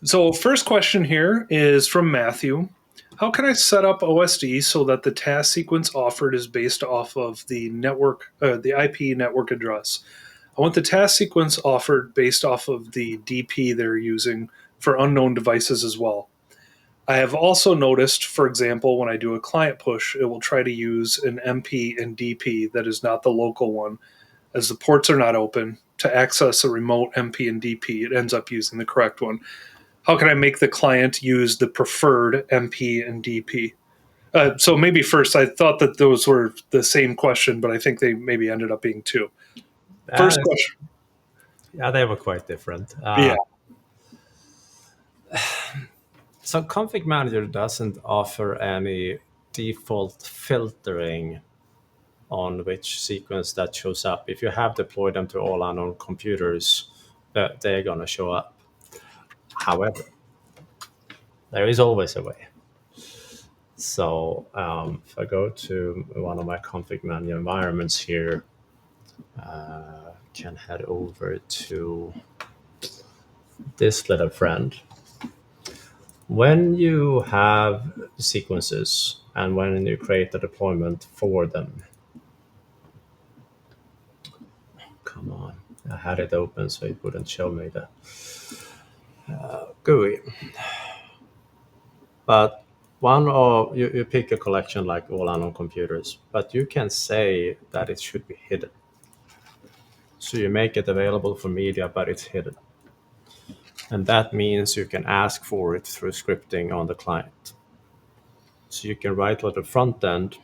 So, first question here is from Matthew. How can I set up OSD so that the task sequence offered is based off of the IP network address? I want the task sequence offered based off of the DP they're using for unknown devices as well. I have also noticed, for example, when I do a client push, it will try to use an MP and DP that is not the local one, as the ports are not open. To access a remote MP and DP, it ends up using the correct one. How can I make the client use the preferred MP and DP? So maybe first, I thought that those were the same question, but I think they maybe ended up being two. First And question. yeah, they were quite different. Yeah. So config manager doesn't offer any default filtering on which sequence that shows up. If you have deployed them to all unknown computers, they're going to show up. However, there is always a way. So if I go to one of my config manager environments here, can head over to this little friend. When you have sequences and when you create a deployment for them, come on, I had it open so it wouldn't show me the GUI. But you pick a collection like all unknown computers, but you can say that it should be hidden. So you make it available for media, but it's hidden. And that means you can ask for it through scripting on the client. So you can write a little front end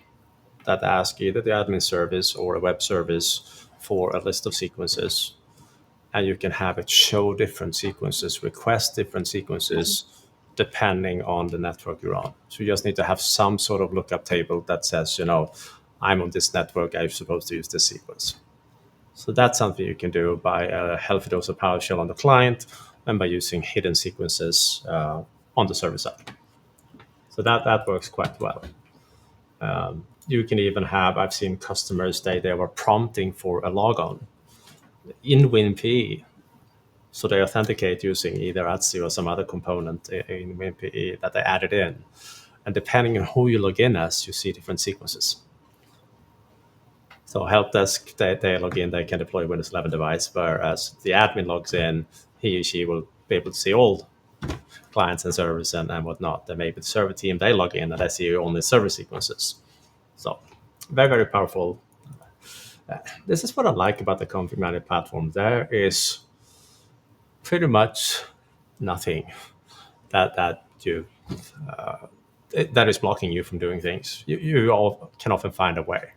that asks either the admin service or a web service for a list of sequences. And you can have it show different sequences, request different sequences depending on the network you're on. So you just need to have some sort of lookup table that says, I'm on this network, I'm supposed to use this sequence. So that's something you can do by a healthy dose of PowerShell on the client and by using hidden sequences on the server side. So that works quite well. You can even have, I've seen customers, they were prompting for a logon in WinPE. So they authenticate using either ATSI or some other component in WinPE that they added in. And depending on who you log in as, you see different sequences. So help desk, they log in, they can deploy Windows 11 device, whereas the admin logs in, he or she will be able to see all clients and servers and whatnot. Then maybe the server team, they log in and they see only server sequences. So very, very powerful. This is what I like about the config manager platform. There is pretty much nothing that you that is blocking you from doing things. You all can often find a way.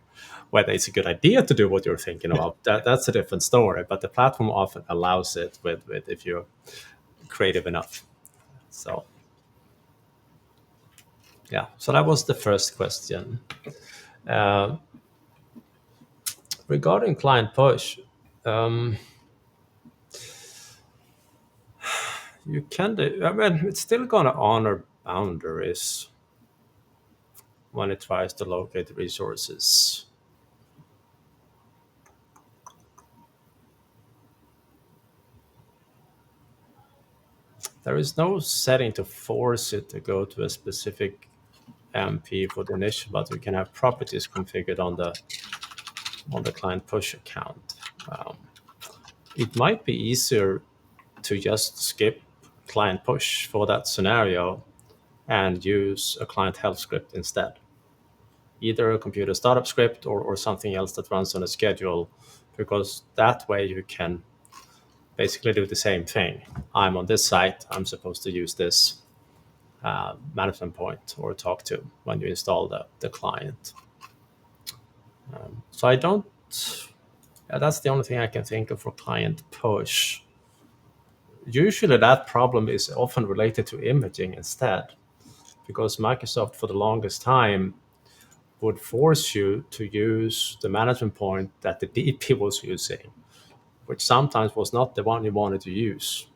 Whether it's a good idea to do what you're thinking about, that's a different story. But the platform often allows it with if you're creative enough. So yeah, so that was the first question. Uh, Regarding client push, um, you can do. I mean, it's still going to honor boundaries when it tries to locate resources. There is no setting to force it to go to a specific MP for the initial, but you can have properties configured on the client push account. Um, it might be easier to just skip client push for that scenario and use a client help script instead. Either a computer startup script or something else that runs on a schedule, because that way you can basically do the same thing. I'm on this site, I'm supposed to use this management point or talk to when you install the client. So I don't, yeah, that's the only thing I can think of for client push. Usually that problem is often related to imaging instead, because Microsoft for the longest time would force you to use the management point that the DP was using, which sometimes was not the one you wanted to use.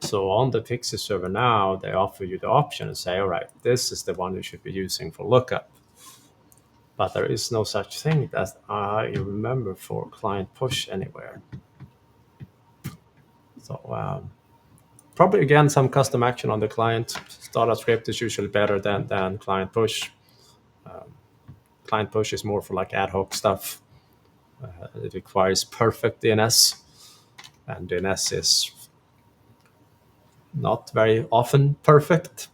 So on the Pixie server now, they offer you the option and say, all right, this is the one you should be using for lookup. But there is no such thing that I remember for client push anywhere. So Probably again some custom action on the client. Startup script is usually better than client push. Client push is more for like ad hoc stuff. It requires perfect DNS, and DNS is not very often perfect.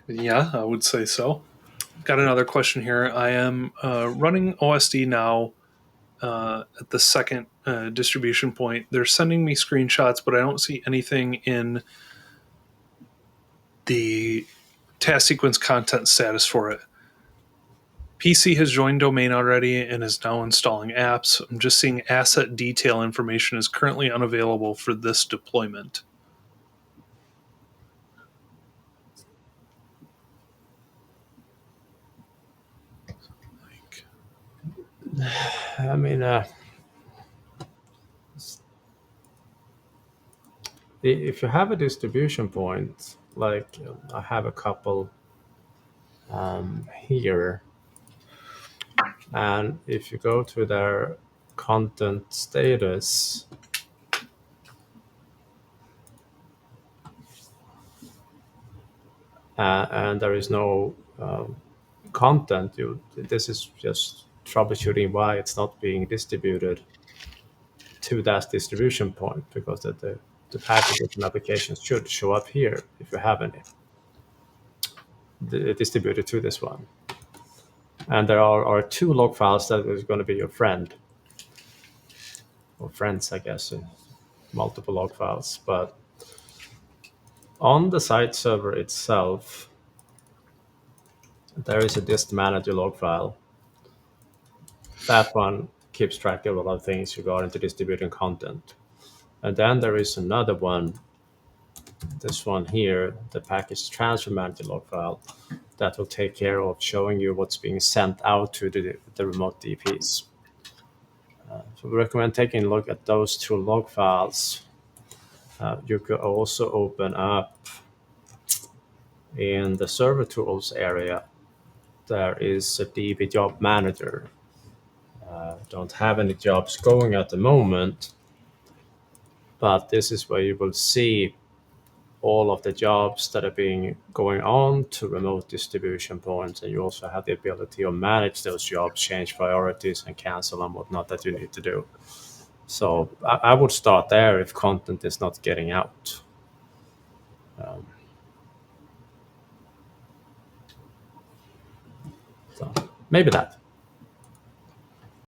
Yeah, I would say so. Got another question here. I am running OSD now at the second distribution point. They're sending me screenshots, but I don't see anything in the task sequence content status for it. PC has joined domain already and is now installing apps. I'm just seeing asset detail information is currently unavailable for this deployment. I mean, if you have a distribution point, like I have a couple here, and if you go to their content status, and there is no content, this is just troubleshooting why it's not being distributed to that distribution point, because the packages and applications should show up here if you have any distributed to this one. And there are two log files that is going to be your friend or friends, I guess, in multiple log files. But on the site server itself, there is a dist manager log file. That one keeps track of a lot of things regarding to distributing content. And then there is another one, this one here, the package transfer manager log file, that will take care of showing you what's being sent out to the remote DPs. So we recommend taking a look at those two log files. You could also open up in the server tools area. There is a DB job manager. Don't have any jobs going at the moment, but this is where you will see all of the jobs that are being going on to remote distribution points, and you also have the ability to manage those jobs, change priorities, and cancel and whatnot that you need to do. So I would start there if content is not getting out. So maybe that.